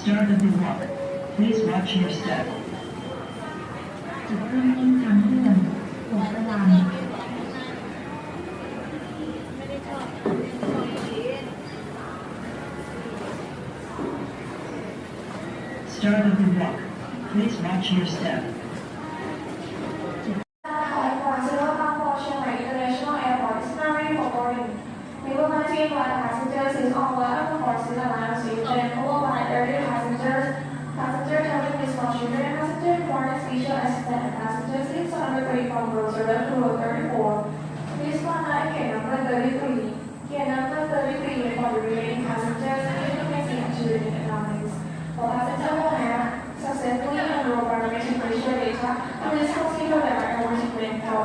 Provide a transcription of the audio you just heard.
Start of the walk. Please watch your step. จุดเริ่มต้นทางเลื่อนโปรดระวัง Start of the walk. Please watch your step. International Airport is now ready for boarding. We will maintain one passengers is on board of the forces allowance with and overwide earlier passengers. Passenger cabin is for children, passenger important special assistant and passengers is on the way from road 0 to road 34. Please contact gate number 33. Gate number 33 for the remaining passengers and information to the economics. For passenger who have successfully enrolled biometric facial data, please consider the biometric for